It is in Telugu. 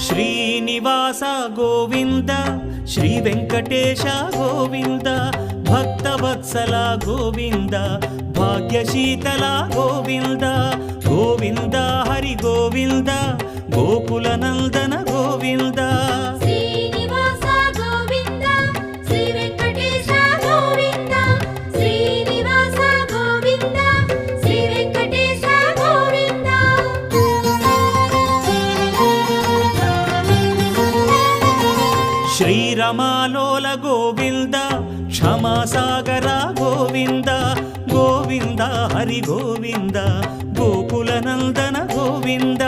శ్రీనివాస గోవింద శ్రీ వెంకటేశ గోవింద భక్తవత్సల గోవింద భాగ్యశీతల గోవింద గోవింద హరి గోవింద గోకుల నందన గోవింద శ్రీనివాస గోవింద శ్రీ వెంకటేశ గోవింద శ్రీనివాస గోవింద శ్రీ వెంకటేశ గోవింద శ్రీరమాలోల గోవింద క్షమాసాగర గోవింద గోవింద హరి గోవింద గోకుల నందన గోవింద